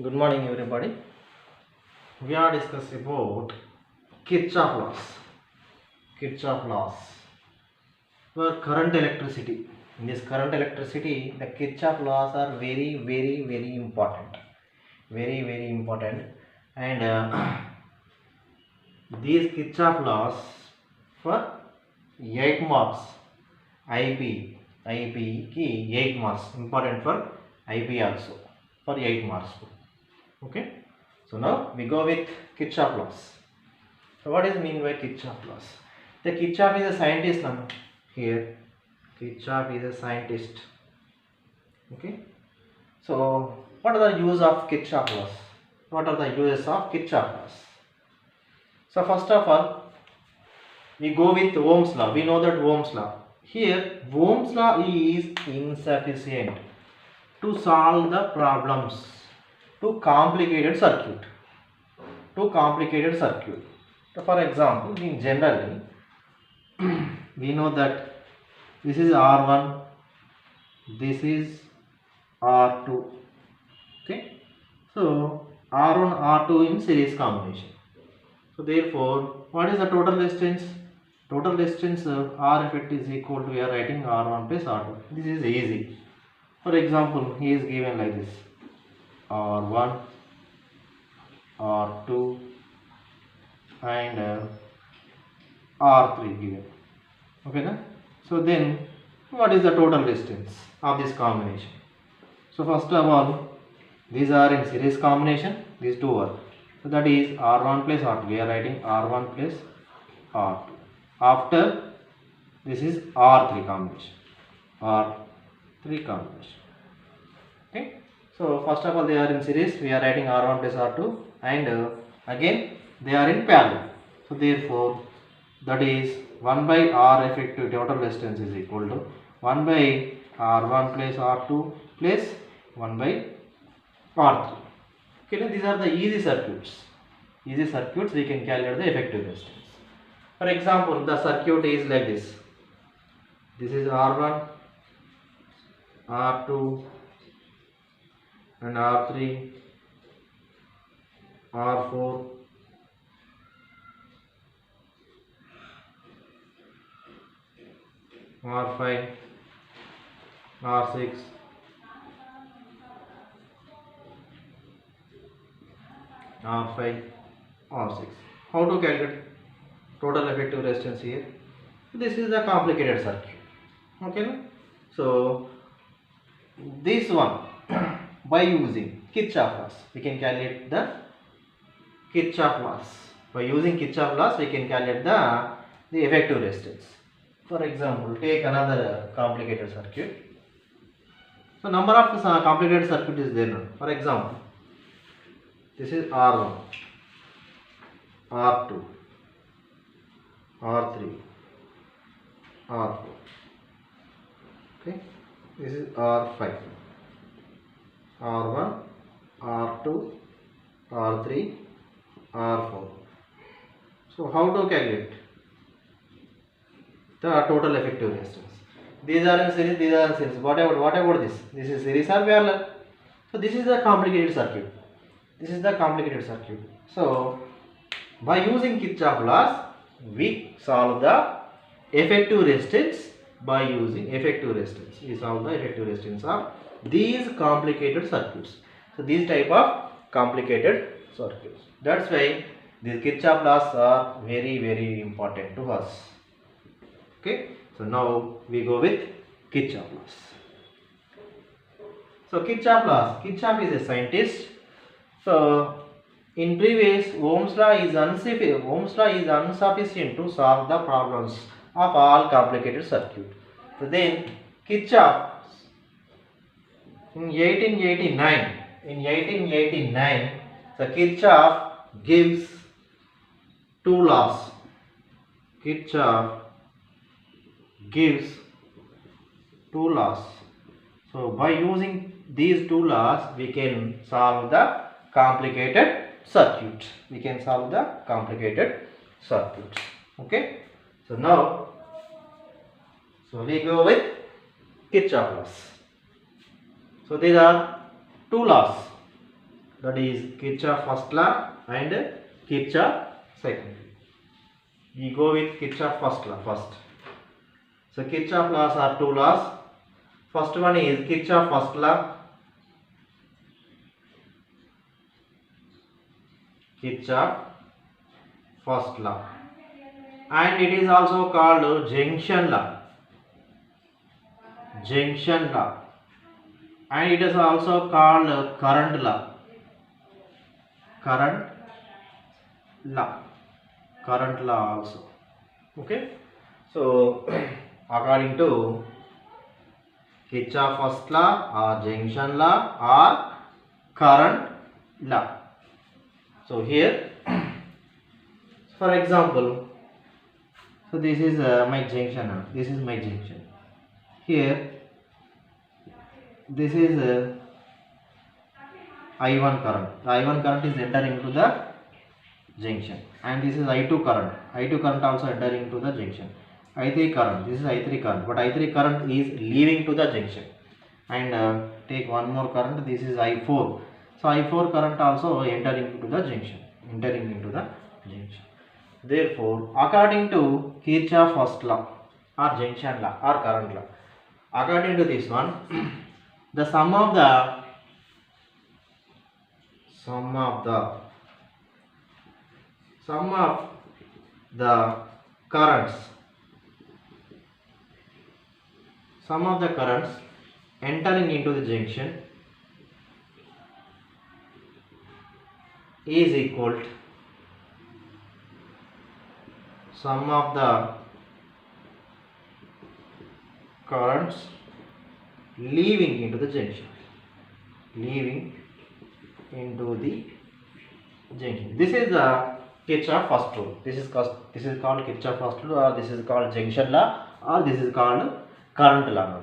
Good morning, everybody. We are discussing about Kirchhoff laws. Kirchhoff laws for current electricity. In this current electricity, the Kirchhoff laws are very important. Very important. And these Kirchhoff laws for 8 marks. IP ki 8 marks. Important for IP also. For 8 marks. Okay. So now we go with Kirchhoff laws. So what is mean by Kirchhoff laws? The Kirchhoff is a scientist now. Here, Kirchhoff is a scientist. Okay. So what are the use of Kirchhoff laws? What are the uses of Kirchhoff laws? So first of all, we go with Ohm's law. We know that Ohm's law. Here, Ohm's law is insufficient to solve the problems to complicated circuit. So for example, in generally, we know that this is R1, this is R2. Okay, so R1, R2 in series combination. So therefore, what is the total resistance? Total resistance R effect is equal to, we are writing R1 plus R2. This is easy. For example, he is given like this: R1, R2 and R3 given. Okay, na? So then what is the total resistance of this combination? So first of all, these are in series combination, these two are. So that is R1 plus R2. We are writing R1 plus R2. After this is R3 combination. Okay. So first of all, they are in series. We are writing R1 plus R2, and again they are in parallel. So therefore, that is 1 by R effective total resistance is equal to 1 by R1 plus R2 plus 1 by R3. Okay, now these are the easy circuits. We can calculate the effective resistance. For example, the circuit is like this. This is R1, R2 and R3, R4, R5, R6, R5, R6. How to calculate total effective resistance here? This is a complicated circuit. Okay. So this one by using Kirchhoff laws, we can calculate the Kirchhoff laws. By using Kirchhoff laws, we can calculate the effective resistance. For example, take another complicated circuit. So number of complicated circuit is there now. For example, this is R1, R2, R3, R4. Okay, this is R5, R1, R2, R3, R4. So how to calculate the total effective resistance? These are in series, these are in series. What about this? This is series or parallel? So this is a complicated circuit. So by using Kirchhoff laws, we solve the effective resistance. By using effective resistance, we solve the effective resistance of these complicated circuits. So these type of complicated circuits. That's why these Kirchhoff laws are very important to us. Okay. So now we go with Kirchhoff laws. So Kirchhoff is a scientist. So in previous, Ohm's law is insufficient to solve the problems of all complicated circuit. So then Kirchhoff in 1889, the Kirchhoff gives two laws. So by using these two laws, we can solve the complicated circuit. Okay. So now, we go with Kirchhoff laws. So these are two laws. that is Kirchhoff first law and Kirchhoff second. We go with Kirchhoff first law first. So Kirchhoff laws are two laws. First one is Kirchhoff first law. Kirchhoff first law, and it is also called junction law. Junction law, and it is also called current law. Current law. Current law also. Okay. So according to Kirchhoff first law or junction law or current law. So here, for example, so this is my junction. This is my junction. Here, this is I1 current. The I1 current is entering into the junction, and this is I2 current. I2 current also entering into the junction. I3 current. This is I3 current, but I3 current is leaving to the junction. And take one more current. This is I4. So I4 current also entering into the junction. Entering into the junction. Therefore, according to Kirchhoff first law or junction law or current law, according to this one, the sum of the currents entering into the junction is equal to sum of the currents leaving into the junction. Leaving into the junction. This is the Kirchhoff first rule. This is called Kirchhoff first rule, or this is called junction law, or this is called current law.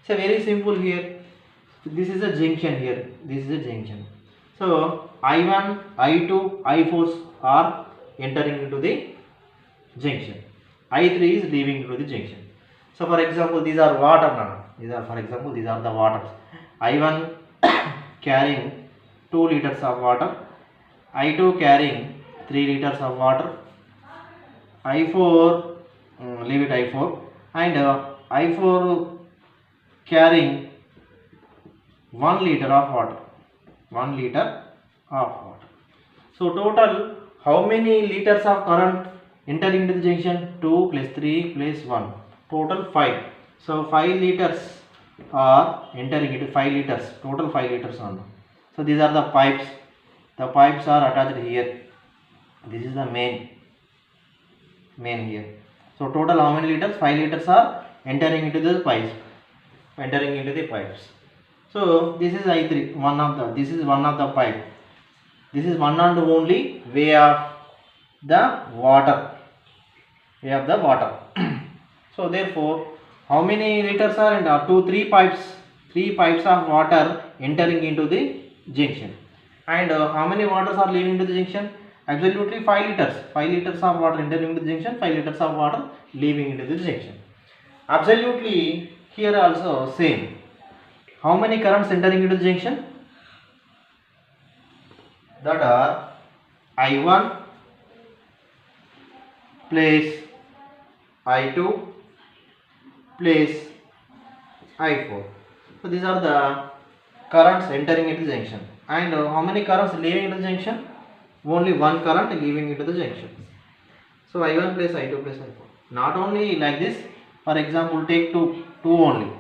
So very simple here. This is a junction here. This is a junction. So I1, I2, I4 are entering into the junction. I3 is leaving into the junction. So for example, these are water now. These are the waters. I1 carrying 2 liters of water. I2 carrying 3 liters of water. I4, leave it I4, and I4 carrying 1 liter of water. 1 liter of water. So total, how many liters of current entering into the junction? 2 plus 3 plus 1. Total 5. So 5 liters are entering into 5 liters. Total 5 liters on. So these are the pipes. The pipes are attached here. This is the main here. So total how many liters? 5 liters are entering into the pipes. So this is I3. This is one of the pipe. This is one and only way of the water. So therefore, how many liters are in 3 pipes? 3 pipes of water entering into the junction. And how many waters are leaving into the junction? Absolutely 5 liters. 5 liters of water entering into the junction, 5 liters of water leaving into the junction. Absolutely here also same. How many currents entering into the junction? That are I1 plus I2 plus I4. So these are the currents entering into the junction. And how many currents leaving into the junction? Only one current leaving into the junction. So I1 plus I2 plus I4. Not only like this. For example, take two only.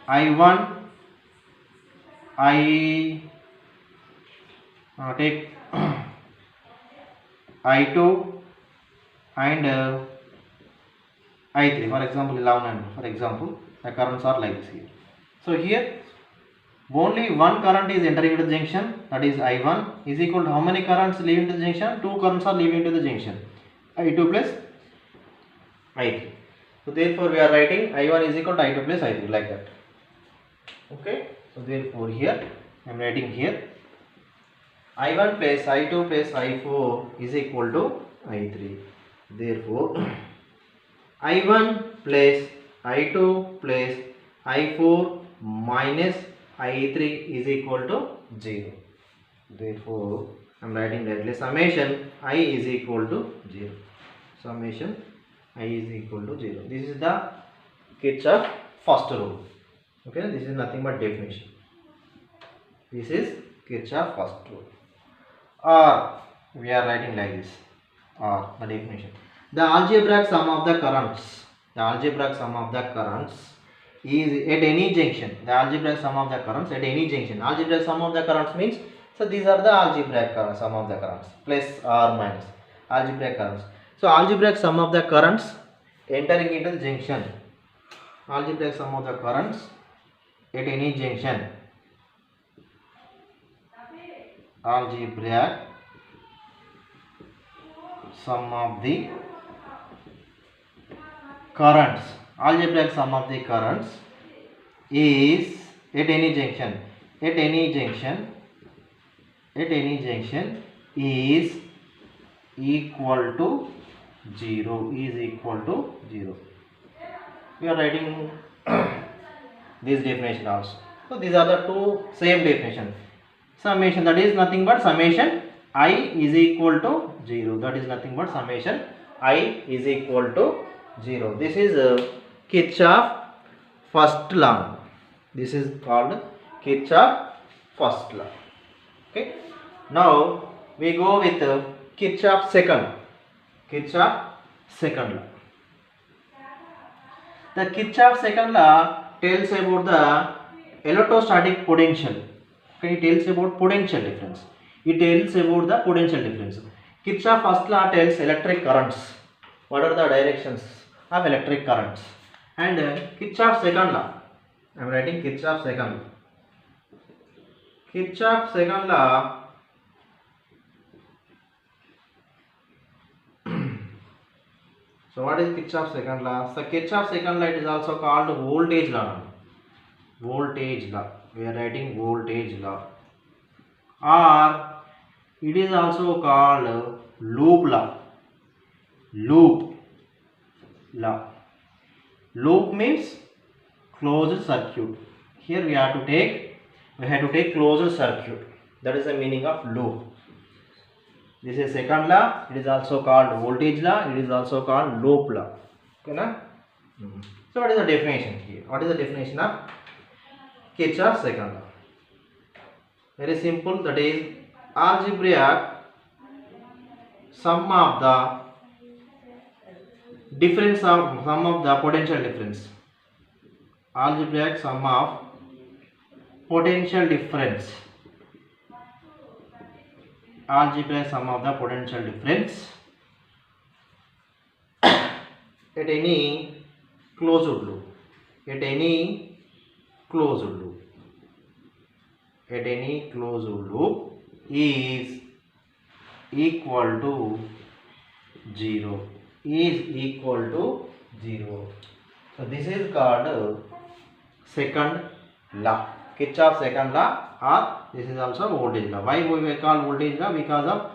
I1, take I2 and I3. For example, 11 and for example, the currents are like this here. So here only one current is entering into the junction, that is I1 is equal to how many currents leaving to the junction? 2 currents are leaving to the junction. I2 plus I3. So therefore we are writing I1 is equal to I2 plus I3 like that. Okay. So therefore here I am writing here I1 plus I2 plus I4 is equal to I3. Therefore I1 plus I2 plus I4 minus I3 is equal to 0. Therefore, I am writing directly summation I is equal to 0. Summation I is equal to 0. This is the Kirchhoff first rule. Okay, this is nothing but definition. This is Kirchhoff first rule. Or we are writing like this. Or the definition. The algebraic sum of the currents. The algebraic sum of the currents is at any junction. The algebraic sum of the currents at any junction. Algebraic sum of the currents means, so these are the algebraic sum of the currents, plus or minus algebraic currents. So algebraic sum of the currents entering into the junction. Algebraic sum of the currents at any junction. Algebraic sum of the currents. Algebraic sum of the currents is at any junction. At any junction. At any junction is equal to 0. Is equal to 0. We are writing this definition also. So these are the two same definition. Summation, that is nothing but summation I is equal to 0. That is nothing but summation I is equal to 0. This is Kirchhoff first law. This is called Kirchhoff first law. Okay. Now we go with Kirchhoff second. Kirchhoff second law. The Kirchhoff second law tells about the electrostatic potential. Okay, it tells about potential difference. It tells about the potential difference. Kirchhoff first law tells electric currents. What are the directions of electric currents? And Kirchhoff second law. I am writing Kirchhoff second law. Kirchhoff second law so what is Kirchhoff second law? So Kirchhoff second law, it is also called voltage law. Voltage law. We are writing voltage law. Or it is also called loop law. Loop law. Loop means closed circuit. Here we have to take closed circuit. That is the meaning of loop. This is second law. It is also called voltage law. It is also called loop law. Okay, na? So what is the definition here? What is the definition of Kirchhoff second law? Very simple. That is algebraic sum of the difference of sum of the potential difference. Algebraic sum of potential difference. Algebraic sum of the potential difference at any closed loop. At any closed loop. At any closed loop is equal to 0. Is equal to 0. So this is called second law. Kirchhoff second law, or this is also voltage law. Why we call voltage law? Because of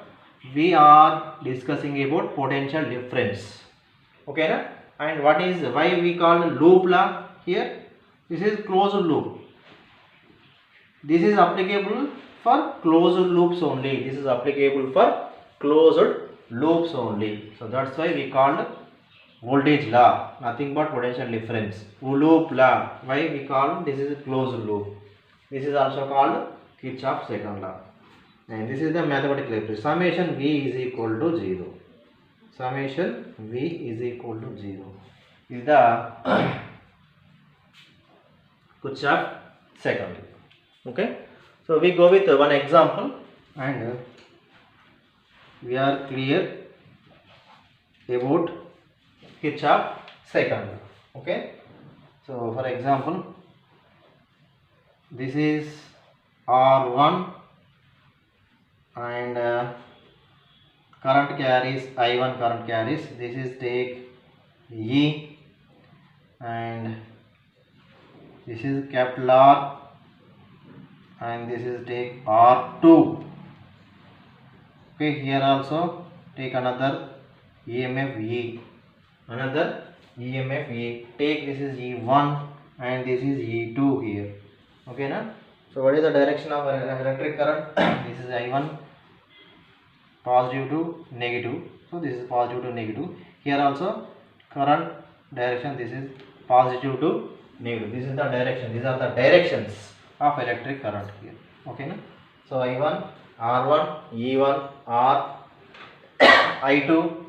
we are discussing about potential difference. Okay, na? And what is why we call loop law here? This is closed loop. This is applicable for closed loops only. This is applicable for closed loops only. So that's why we called voltage law. Nothing but potential difference. Loop law. Why we call this is closed loop. This is also called Kirchhoff second law. And this is the mathematical expression. Summation V is equal to 0. Summation V is equal to 0. Is the Kirchhoff second law. Okay, so we go with one example and we are clear about Kirchhoff second law. Okay, so for example, this is R1 and current carries I1 current carries. This is take E and this is capital R and this is take R2. Okay, here also take another EMF E. Another EMF E. Take this is E1 and this is E2 here. Okay, na? So what is the direction of electric current? This is I1, positive to negative. So this is positive to negative. Here also current direction, this is positive to negative. This is the direction. These are the directions of electric current here. Okay, na? So I1, R1, E1, R, I2,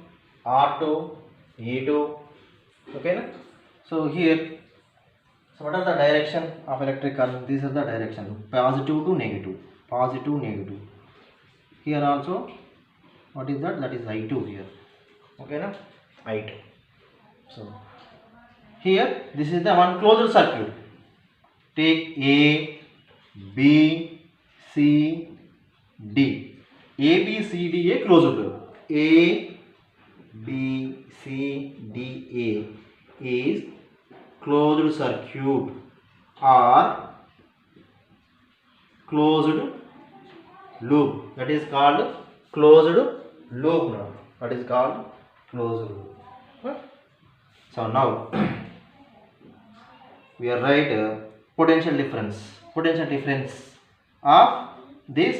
R2, E2. Okay, na? So here, so what are the direction of electric current? These are the direction, positive to negative, positive, negative. Here also, what is that? That is I2 here. Okay, na? I2. So here, this is the one closed circuit. Take A, B, C, D. A, B, C, D, a closed loop. A, B, C, D, A is closed circuit or closed loop. That is called closed loop now. That is called closed loop. So now we are write potential difference of this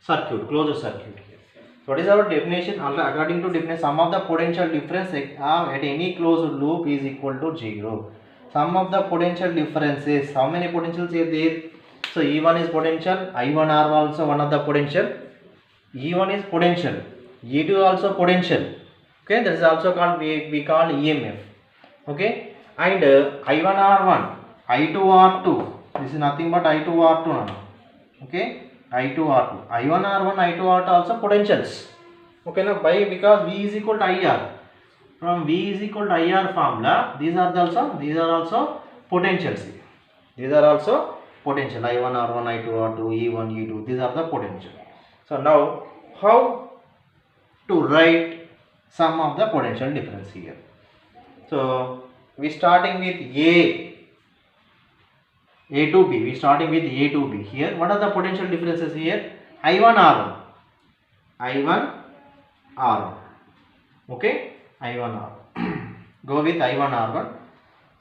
circuit, closed circuit. What is our definition? According to definition, sum of the potential difference at any closed loop is equal to 0. Sum of the potential differences. How many potentials are there? So E1 is potential, I1 are also one of the potential. E1 is potential, E2 also potential. Okay, that is also called we call EMF. Okay, and I1 R1, I2 R2. This is nothing but I2 R2 now. Okay, I2 R2, I1 R1, I2 R2 also potentials. Okay, now by because V is equal to IR. From V is equal to IR formula, these are also potentials. These are also potential. I1 R1, I2 R2, E1 E2. These are the potential. So now how to write sum of the potential difference here? So we starting with A to B. We starting with A to B. Here, what are the potential differences here? I1 R1, I1 R1. Okay, I1 R1. Go with I1 R1.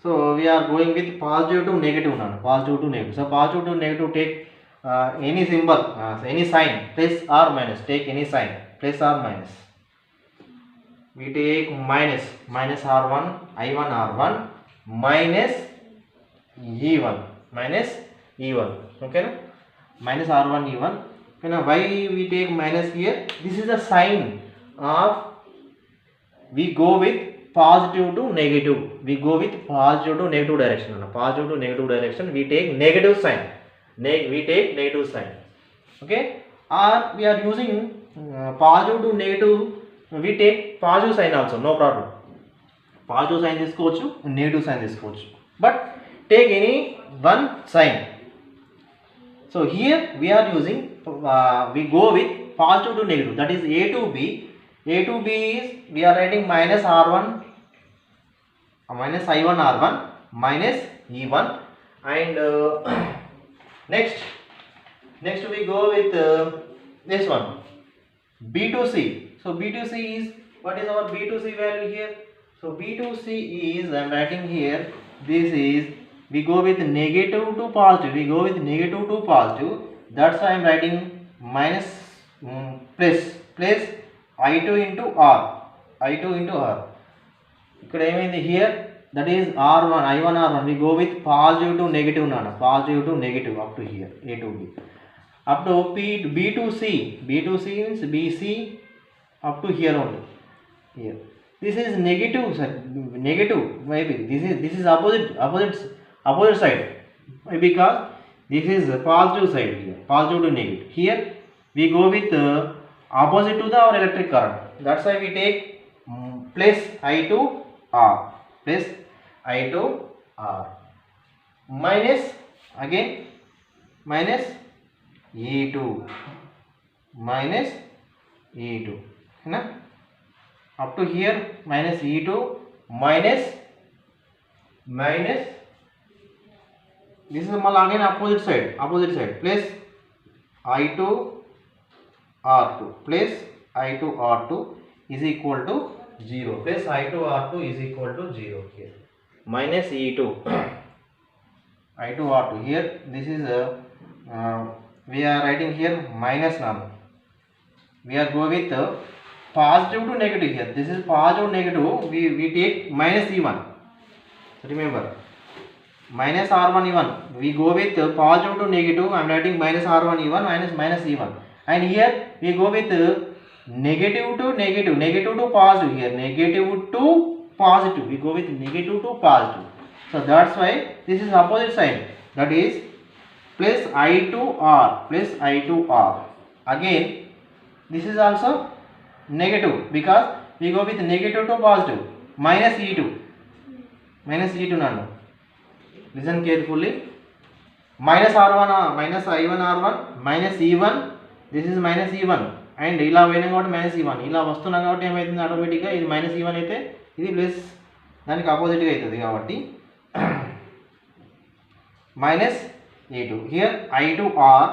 So we are going with positive to negative now. Positive to negative. So positive to negative, take any symbol, any sign, plus or minus. Take any sign, plus or minus. We take minus R1, I1 R1 minus E1, minus E1. Okay, no? Minus R1 E1. Okay, now why we take minus here? This is a sign of we go with positive to negative. We go with positive to negative direction. Positive to negative direction. We take negative sign. We take negative sign. Okay, or we are using positive to negative. We take positive sign also, no problem. Positive sign తీసుకోవచ్చు, negative sign తీసుకోవచ్చు. But take any one sign. So here we are using, we go with positive to negative. That is A to B. A to B is we are writing minus R1, minus I1 R1 minus E1, and next we go with this one, B to C. So B to C is, what is our B to C value here? So B to C is, I am writing here, this is, we go with negative to positive. We go with negative to positive. That's why I am writing minus plus I2 into R. I2 into R. Here, that is R1, I1 R1. We go with positive to negative now. Positive to negative up to here, A to B. Up to B to C. B to C means BC up to here only. Here. This is negative, sir. Negative. Maybe this is opposite side. Because this is positive side here. Positive to negative. Here we go with opposite to our electric current. That's why we take plus I2 R. Plus I2 R. Minus again minus E2. Minus E2. Na? Up to here minus E2 minus this is again opposite side plus I2 R2 plus I2 R2 is equal to 0. Plus I2 R2 is equal to 0 here. Minus E2 I2 R2 here, this is we are writing here minus now. We are go with positive to negative here. This is positive negative. We take minus E1. Remember, minus R1 E1. We go with positive to negative. I am writing minus R1 E1 minus E1. And here we go with negative to negative. Negative to positive here. Negative to positive. We go with negative to positive. So that's why this is opposite sign. That is plus I2R plus I2R. Again, this is also negative because we go with negative to positive. Minus E2. Minus E2 nano. Listen carefully. Minus R1, minus I1 R1, minus E1. This is minus E1. And ఇలా పోయినా కాబట్టి minus E1. ఇలా వస్తున్నా కాబట్టి ఏమవుతుంది ఆటోమేటిక్గా ఇది minus E1 అయితే ఇది ప్లస్ దానికి ఆపోజిట్గా అవుతుంది కాబట్టి minus E2. Here I2R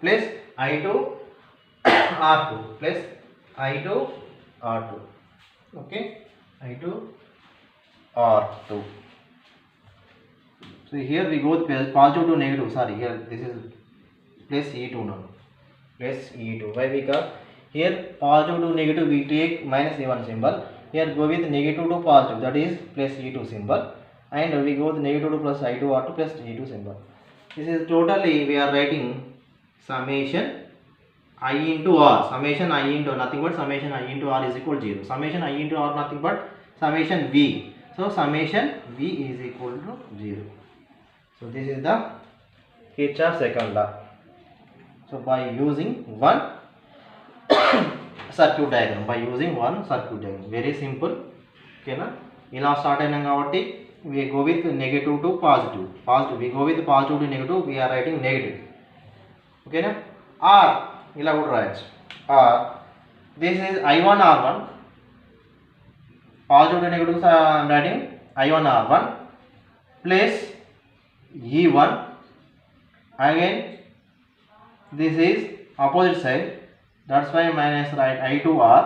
plus I2R2 plus I2R2. Okay, I2R2. So here we go with positive to negative. Sorry, here this is plus E2 now. Plus E2. Why? Because here positive to negative we take minus E1 symbol. Here go with negative to positive, that is plus E2 symbol. And we go with negative to plus I2R2 plus E2 symbol. This is totally we are writing summation I into R. Summation I into nothing but summation I into R is equal to 0. Summation I into R nothing but summation V. So summation V is equal to 0. So this is the Kirchhoff's second law. So by using one circuit diagram, very simple. Okay na? ఇలా start అయినాం కాబట్టి we go with negative to positive. We go with positive to negative. We are writing negative. Okay na? R ఇలా కూడా రాయొచ్చు. R this is I1 R1. Positive to negative I am writing I1 R1 plus E1. Again this is opposite side, that's why minus right I2R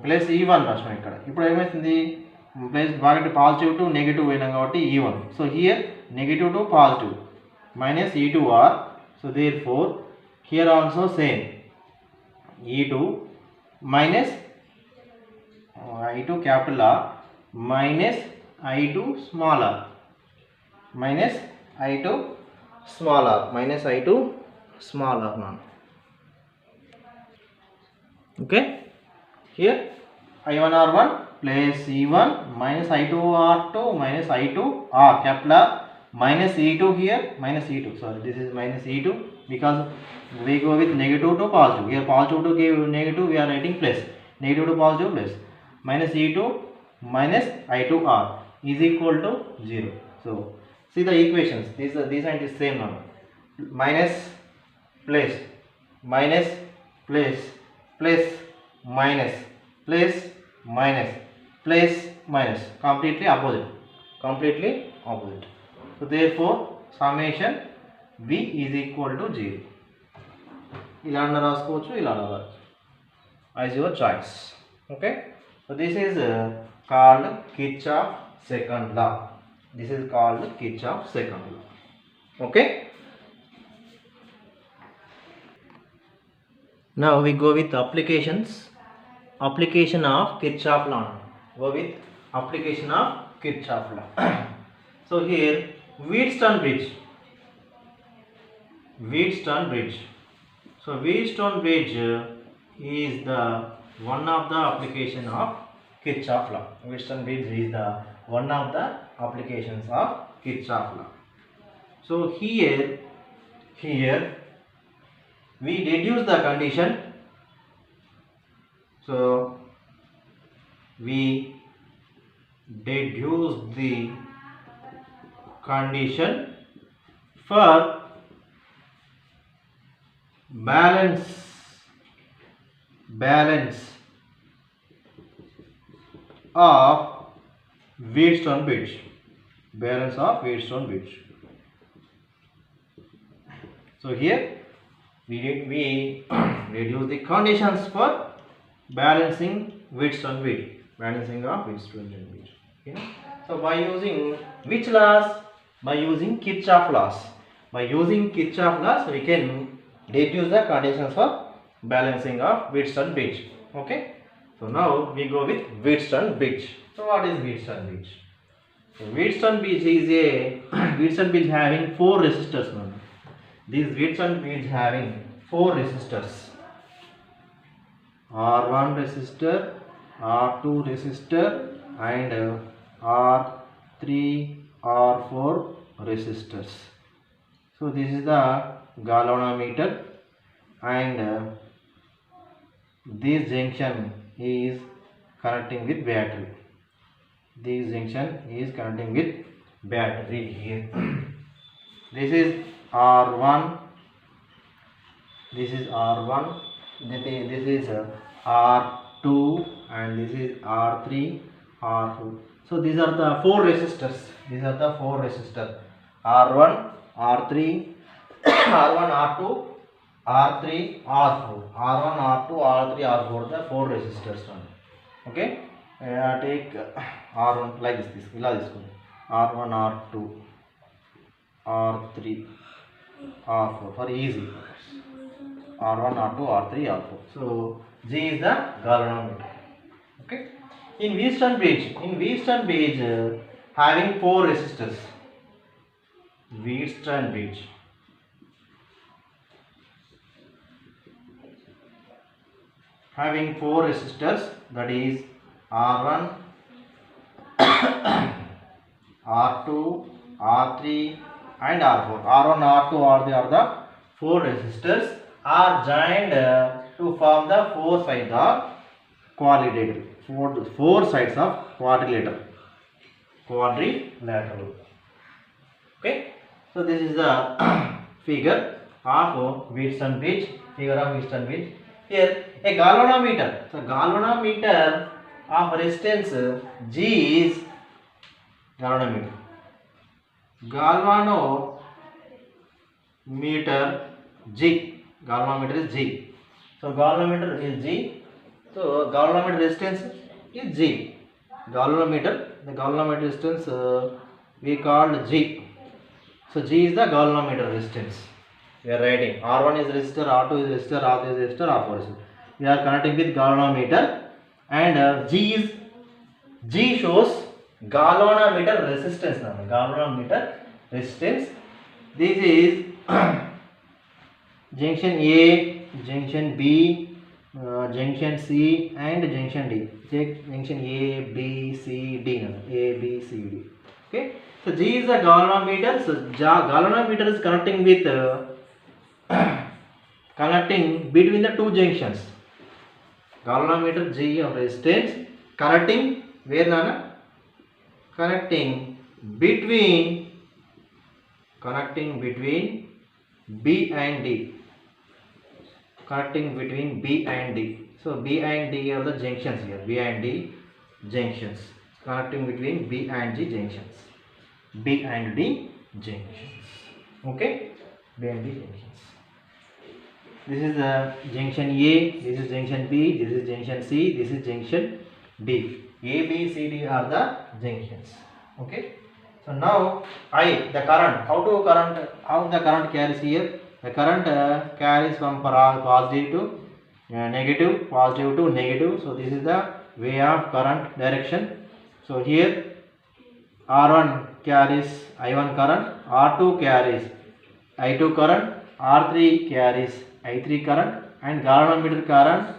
plus E1 రాష్ట్రం ఇక్కడ. ఇప్పుడు ఏమవుతుంది plus బాగా positive to negative అయినా కాబట్టి E1. So here negative to positive minus E2R. So therefore here also same E2 minus I2 capital R minus I2 small r minus I2 small r minus I2 small r now. Okay, here I1 R1 plus E1 minus I2 R2 minus I2 R capital R minus E2 here minus E2. Sorry, this is minus E2 because we go with negative to positive. Here positive to negative we are writing plus, negative to positive plus, minus E2 minus I2R is equal to 0. So see the equations, these and this same now. Minus plus minus plus plus minus plus minus plus minus, completely opposite. So therefore summation V is equal to 0. ఇలా రాసుకోవచ్చు, ఇలా రాసుకోవచ్చు as your choice. Okay, so this is called Kirchhoff's second law. This is called Kirchhoff's second law. Okay, now we go with application of Kirchhoff law. Go with application of Kirchhoff law. So here Wheatstone bridge. So Wheatstone bridge is the one of the application of Kirchhoff law. Wheatstone bridge is the one of the applications of Kirchhoff law. So here we deduce the condition. So we deduce the condition for balance of Wheatstone bridge. So here we reduce the conditions for balancing Wheatstone bridge. Okay. So by using which laws? by using Kirchhoff laws. By using Kirchhoff laws, we can deduce the conditions for balancing of Wheatstone bridge. Okay. So now we go with Wheatstone bridge. So what is Wheatstone bridge? So Wheatstone bridge is a Wheatstone bridge having 4 resistors. This Wheatstone bridge having 4 resistors. R1 resistor, R2 resistor, and R3, R4 resistors. So this is the galvanometer, and this junction is connecting with battery. This junction is connecting with battery here. This is R1. This is R1. This is R2, and this is R3, R4. So these are the 4 resistors. These are the 4 resistors. R1, R3, R1, R2, R3, R4. R1, R2, R3, R4. The 4 resistors. Okay. Take R1 like this. R1, R2, R3, R4 for easy. R1, R2, R3, R4. So G is the galvanometer. Okay. In Wheatstone bridge, having 4 resistors. Wheatstone bridge having 4 resistors, that is R1, R2, R3, and R4. R1, R2, R3 are the 4 resistors are joined to form the 4 sides of quadrilateral. 4 sides of quadrilateral. Okay. So this is the figure of Wheatstone bridge. Here a galvanometer. So galvanometer of resistance G is galvanometer. Galvanometer G. Galvanometer is G. So galvanometer is G. So galvanometer resistance is G. The galvanometer resistance we called G. So G is the galvanometer resistance. We are writing R1 is resistor, R2 is resistor, R3 is resistor, R4 is resistor. We are connecting with galvanometer, and G shows galvanometer resistance. Galvanometer resistance. This is junction A, junction B, junction C, and junction D. Take junction A, B, C, D. A, B, C, D. Okay. So G is the galvanometer. So galvanometer is connecting with connecting between the 2 junctions. Galvanometer G of resistance connecting where Nana? Connecting between B and D. Connecting between B and D. So B and D are the junctions here. B and D junctions. Connecting between B and D junctions. B and D junctions. Okay. B and D junctions. This is the junction A. This is junction B. This is junction C. This is junction D. A, B, C, D are the junctions. Okay. So now the current. How the current carries here? The current carries from positive to negative, positive to negative. So this is the way of current direction. So here R1 carries I1 current, R2 carries I2 current, R3 carries I3 current, and galvanometer current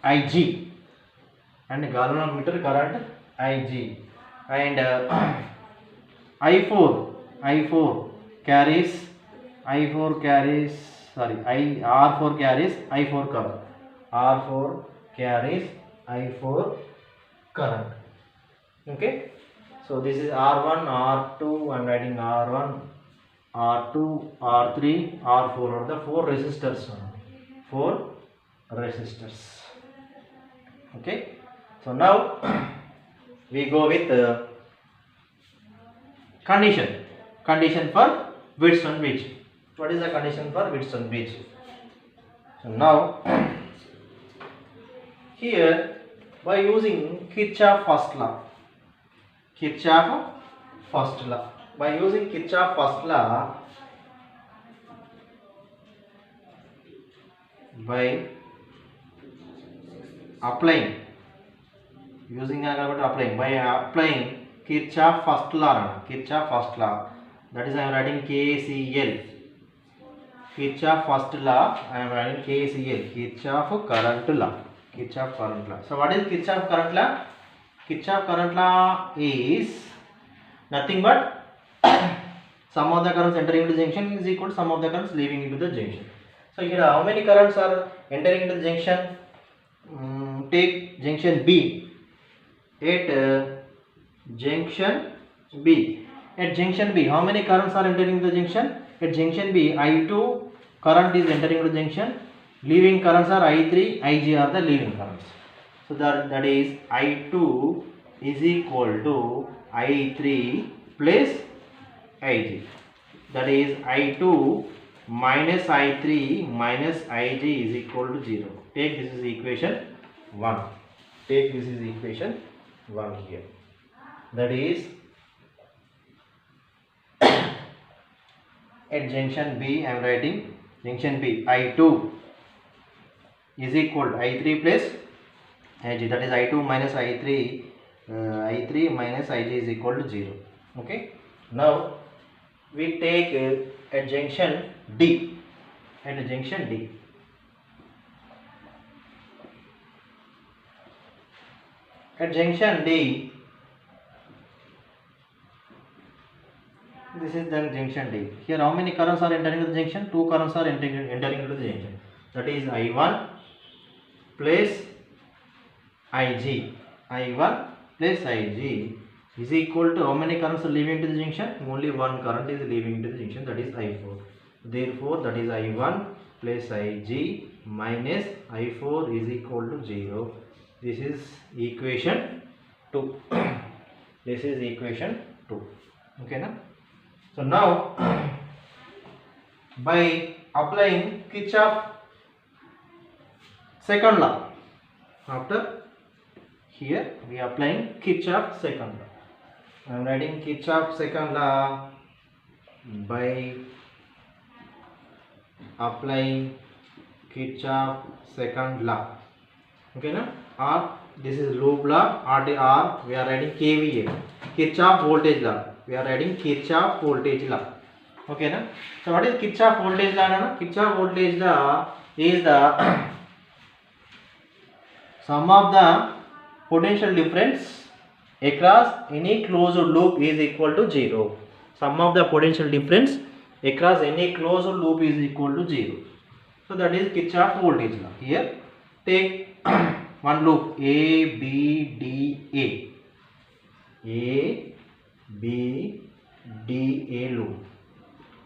IG, and galvanometer current IG, and R4 carries I4 current. R4 carries I4 current. Okay. So this is R1, R2. I am writing R1, R2, R3, R4 are the 4 resistors. 4 resistors. Okay. So now we go with condition for Wheatstone bridge. What is the condition for Wheatstone bridge? So now here by using Kirchhoff first law. by using Kirchhoff first law, by applying by applying Kirchhoff first law, that is I am writing KCL. Kirchhoff first law, I am writing KCL, Kirchhoff current law. So what is Kirchhoff current law? Kirchhoff current law is nothing but sum of the currents entering into the junction is equal to sum of the currents leaving into the junction. So here how many currents are entering into the junction? Take junction B. At junction B, how many currents are entering the junction? At junction B, I2 current is entering the junction. Leaving currents are I3, Ig are the leaving currents. So that is I2 is equal to I3 plus Ig. That is I2 minus I3 minus Ig is equal to 0. Take this is equation 1. Take this is equation 1 here. That is at junction B, I am writing junction B, I2 is equal to I3 plus Ig. That is I2 minus I3, I3 minus Ig is equal to 0. Okay. Now we take at junction D. At junction D, at junction D, this is then junction D. Here how many currents are entering the junction? 2 currents are entering into the junction. That is I1 plus Ig. I1 plus Ig is equal to how many currents are leaving into the junction? Only one current is leaving into the junction, that is I4. Therefore, that is I1 plus Ig minus I4 is equal to 0. This is equation 2. This is equation 2. Okay, na? So now by applying Kirchhoff second law, after here we are applying Kirchhoff second law. I am writing Kirchhoff second law by applying Kirchhoff second law. Okay, na? Or this is loop law, or we are writing KVL, Kirchhoff voltage law. We are writing Kirchhoff voltage law. Okay, na? So what is Kirchhoff voltage law? Na? Kirchhoff voltage law is the sum of the potential difference across any closed loop is equal to 0. Sum of the potential difference across any closed loop is equal to 0. So that is Kirchhoff voltage law. Here take one loop A, B, D, A. A, B, D, A loop.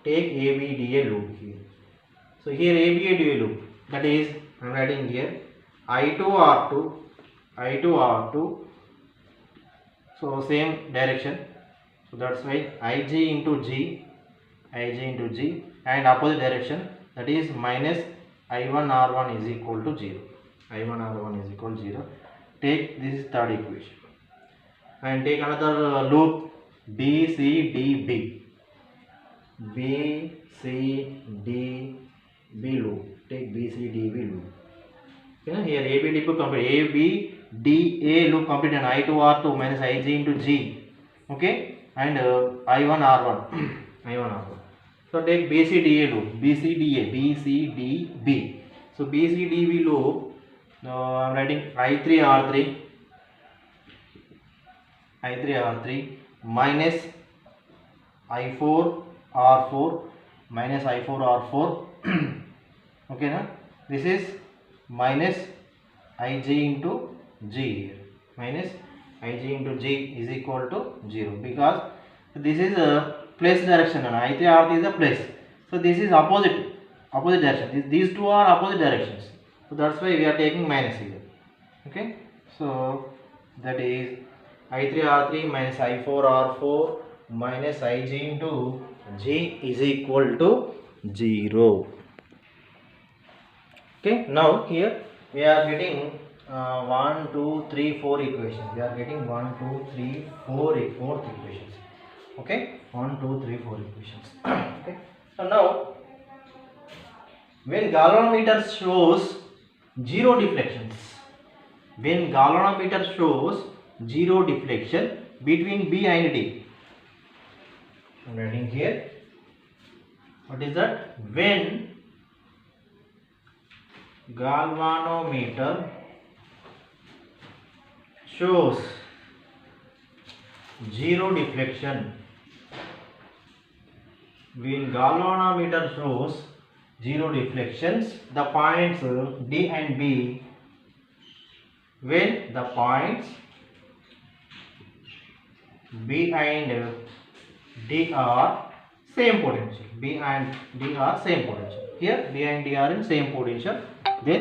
Take A, B, D, A loop here. So here A, B, D, A loop. That is I am writing here I2 R2, I2 R2. So same direction. So that's why Ig into G, and opposite direction, that is minus I1 R1 is equal to 0. I1 R1 is equal to 0. Take this is third equation. And take another loop B, C, D, B. B, C, D, B loop. Take B, C, D, B loop. Okay, here A, B, D loop complete. A, B, D, A loop complete, and I2 R2 minus Ig into G. Okay, and I1 R1. I1 R1. So take B, C, D, A loop. B, C, D, A. B, C, D, B. So B, C, D, B loop. I am writing I3 R3. I3 R3 minus I4 R4 minus I4 R4. Okay, na? This is minus Ig into G here. Minus Ig into G is equal to 0, because this is a plus direction and I3 R3 is a plus. So this is opposite direction. These two are opposite directions. So that's why we are taking minus here. Okay. So that is I3 R3 minus I4 R4 minus Ig into G is equal to 0. Okay. Now here we are getting 1, 2, 3, 4 equations. We are getting 1, 2, 3, 4 equations. Okay, 1, 2, 3, 4 equations. Okay, so now when galvanometer shows zero deflections, when galvanometer shows zero deflection between B and D, I'm writing here. What is that? When galvanometer shows zero deflection, when galvanometer shows zero deflections, the points D and B, when the points B and D are same potential, B and D are same potential. Here B and D are in same potential, then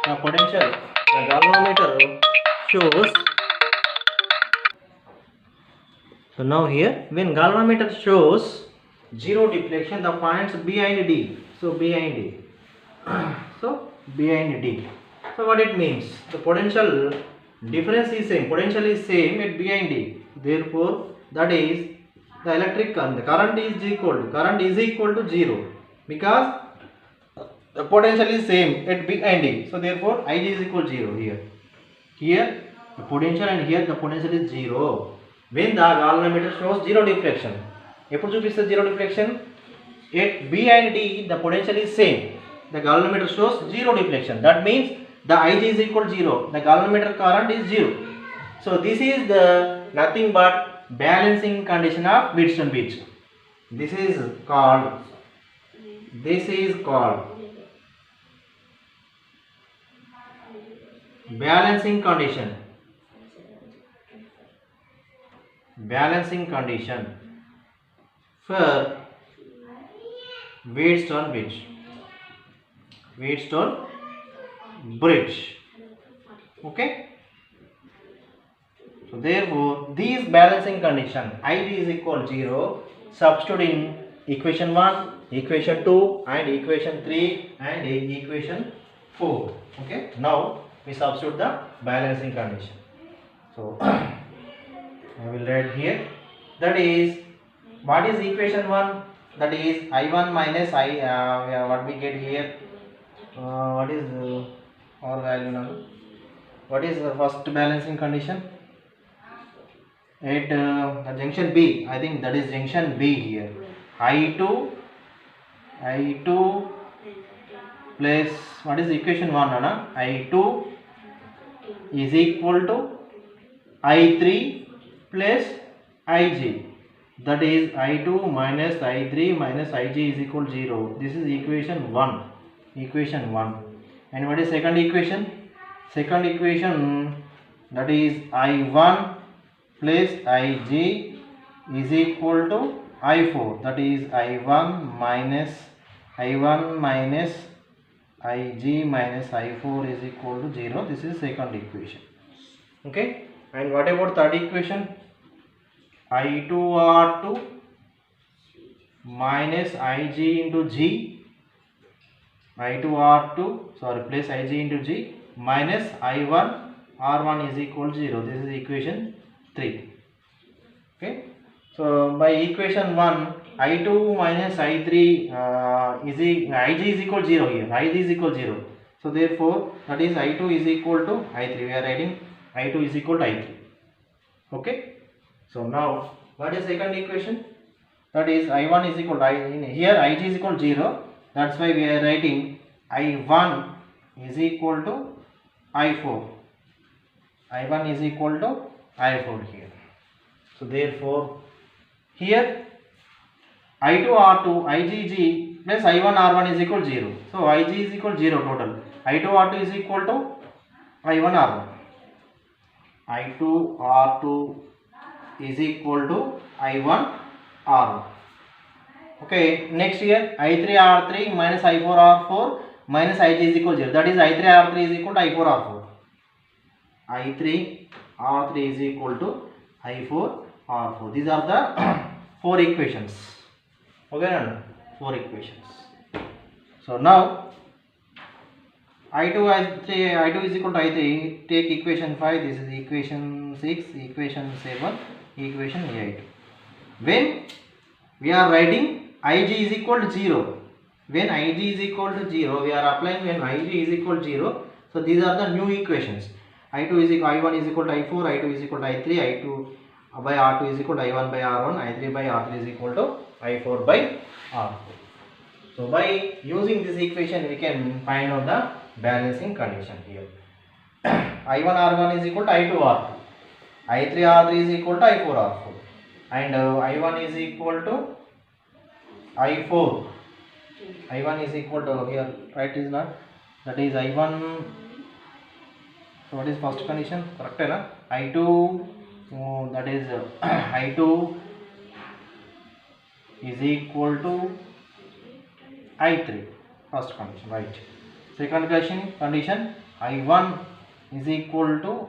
the potential, the galvanometer shows. So now here when galvanometer shows zero deflection, the points B and D, so B and D, so B and D. So what it means? The potential difference is same, potential is same at B and D. Therefore, that is the electric current. The current is equal to 0 because the potential is same at B and D. So therefore, Ig is equal to 0 here. Here the potential and here the potential is 0. When the galvanometer shows zero deflection, ఎప్పుడు చూపిస్తుంది zero deflection? At B and D the potential is same. The galvanometer shows zero deflection. That means the Ig is equal to 0. The galvanometer current is 0. So this is the nothing but balancing condition of Wheatstone bridge. This is called balancing condition. Balancing condition for Wheatstone bridge. Wheatstone bridge. Okay. So therefore, these balancing condition Ig is equal to 0. Substitute in equation 1, equation 2, and equation 3 and equation 4. Okay. Now we substitute the balancing condition. So I will write here. That is, what is equation 1? That is I1 minus I. What we get here? What is our value now? What is the first balancing condition? At junction B, I think that is junction B here. I2 plus what is equation 1? Anna? I2 is equal to I3 plus Ig. That is I2 minus I3 minus Ig is equal to 0. This is equation 1. Equation 1. And what is second equation? Second equation, that is I1 plus Ig is equal to I4. That is I1 minus Ig minus I4 is equal to 0. This is second equation. Okay. And what about third equation? I2R2 minus Ig into G. I2R2 plus Ig into G minus I1 R1 is equal to 0. This is equation 3. Okay. So by equation 1, I2 minus I3 Ig is equal to 0 here. Ig is equal to 0. So therefore, that is I2 is equal to I3. We are writing I2 is equal to I3. Okay. So now, what is second equation? That is I1 is equal to here Ig is equal to 0. That's why we are writing I1 is equal to I4. I1 is equal to I4 here. So therefore, here I2R2 IgG plus I1R1 is equal to 0. So Ig is equal to 0 total. I2R2 is equal to I1R1. I2R2 is equal to I1R1. Okay, next here I3R3 minus I4R4 minus Ig is equal to 0. That is I3R3 is equal to I4R4. I3R3 is equal to I4R4. These are the 4 equations. Okay, 4 equations. So now I2 is equal to I3. Take equation 5. This is equation 6, equation 7, equation 8. when we are writing Ig is equal to 0, when Ig is equal to 0, we are applying when Ig is equal to 0. So these are the new equations. I2 is equal, I1 is equal to I4, I2 is equal to I3, I2 by R2 is equal to I1 by R1, I3 by R3 is equal to I4 by R4. So by using this equation we can find out the balancing condition here. I1 R1 is equal to I2 R2, I3 R3 is equal to I4 R4, and I1 is equal to I4. I1 is equal to, here right is not, that is I1. So what is first condition? Correct na? I2, that is I2 is equal to I3. First condition, right. Second condition I1 is equal to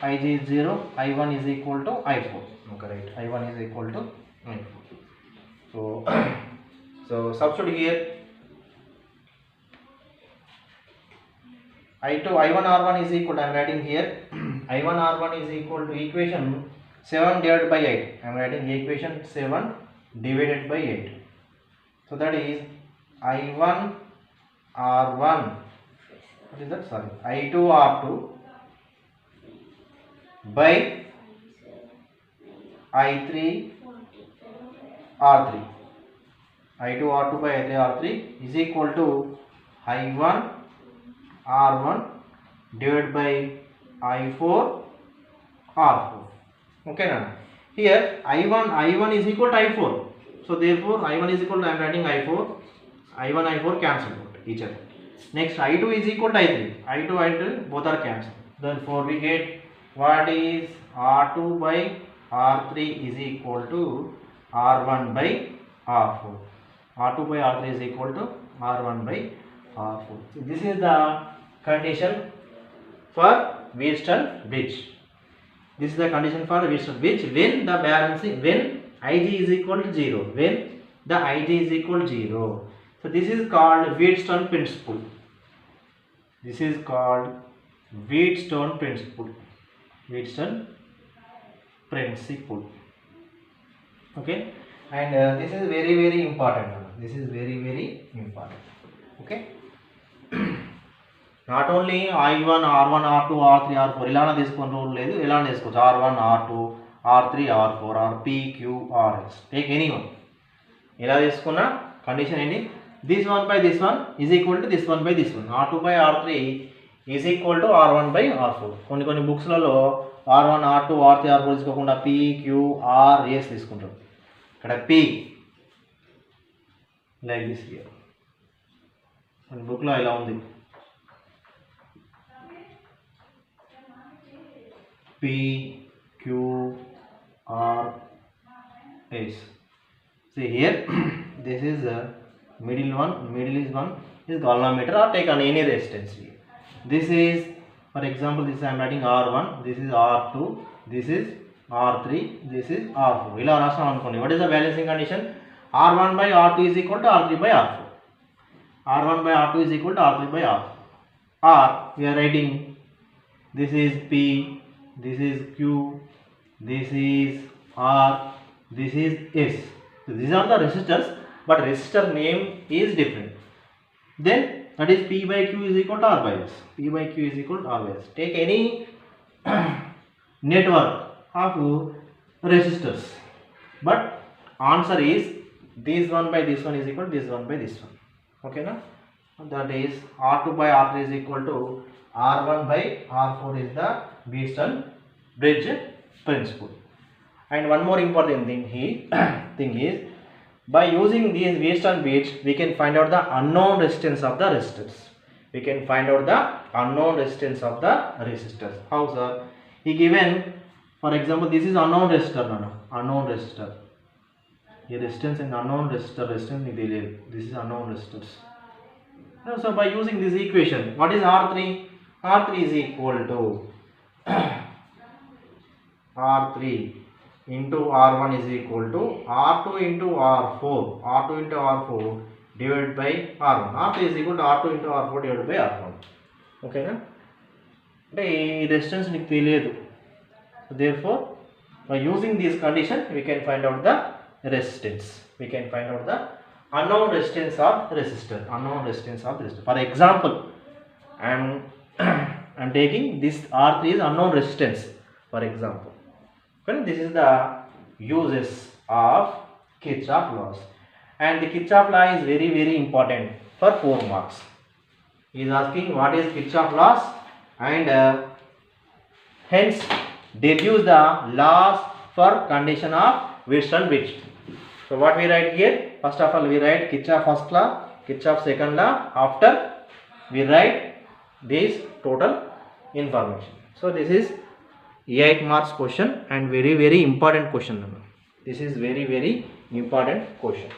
Ig is 0, I1 is equal to I4. Okay, right. I1 is equal to I4. So, so substitute here. I1 R1 is equal to, I am writing here, I1 R1 is equal to equation 7 divided by 8. I am writing equation 7 divided by 8. So that is I1 R1, what is that, sorry, I2 R2 by I3 R3. I2 R2 by I3 R3 is equal to I1 R1 divided by I4 R4. Okay now. Here I1 is equal to I4. So therefore I1 is equal to, I am writing I4. I1 I4 cancel out each other. Next I2 is equal to I3. I2 both are cancelled. Therefore we get what is R2 by R3 is equal to R1 by R4. R2 by R3 is equal to R1 by R4. So this is the condition for Wheatstone bridge. This is the condition for Wheatstone bridge when the balancing, when Ig is equal to 0, when the Ig is equal to 0. So this is called Wheatstone principle. This is called Wheatstone principle. Wheatstone principle. Okay, and this is very important. This is very important. Okay. Not only I1, R1, R2, R3, R4 ఇలానే తీసుకొని rule లేదు, ఇలానే తీసుకోవచ్చు. R1, R2, R3, R4, or P, Q, RS. Take any one. ఇలా తీసుకున్న condition ఏంటి? This one by this one is equal to this one by this one. R2 by R3 is equal to R1 by R4. కొన్ని బుక్స్లలో R1, R2, R3, R4 తీసుకోకుండా P, Q, R, S తీసుకుంటారు. ఇక్కడ P like this here. మన బుక్లో ఇలా ఉంది. P, Q, R, S. See here, this is the middle one. Middle is one is galvanometer, or take on any resistance here. This is, for example, this I am writing R1. This is R2. This is R3. This is R4. ఇలా రాస్తాం అనుకోండి. What is the balancing condition? R1 by R2 is equal to R3 by R4. R1 by R2 is equal to R3 by R4. Or we are writing, this is P, this is Q, this is R, this is S. So these are the resistors, but resistor name is different. Then that is P by Q is equal to R by S. P by Q is equal to R by S. Take any network of resistors, but answer is this one by this one is equal to this one by this one. Okay na? That is R2 by R3 is equal to R1 by R4 is the Wheatstone bridge principle. And one more important thing is by using these Wheatstone bridge we can find out the unknown resistance of the resistors. We can find out the unknown resistance of the resistors. How, sir? He given, for example, this is unknown resistor. Unknown resistor. Here resistance and unknown resistor. Resistance this is unknown resistors. So by using this equation, what is R3? R3 is equal to R3 into R1 is equal to R2 into R4. R2 into R4 divided by R1. R3 is equal to R2 into R4 divided by R1. Okay na? అంటే ఈ resistance నీకు తెలియదు. Therefore By using this condition, we can find out the resistance. We can find out the unknown resistance of resistor. Unknown resistance of resistor. For example, I am taking this R3 is unknown resistance. For example, okay, this is the uses of Kirchhoff laws, and the Kirchhoff law is very important for 4 marks. He is asking what is Kirchhoff laws, and hence deduce the laws for condition of width and width. So what we write here? First of all, we write Kirchhoff first law, Kirchhoff second law. After we write this total information. So this is 8 marks question and very important question. This is very important question.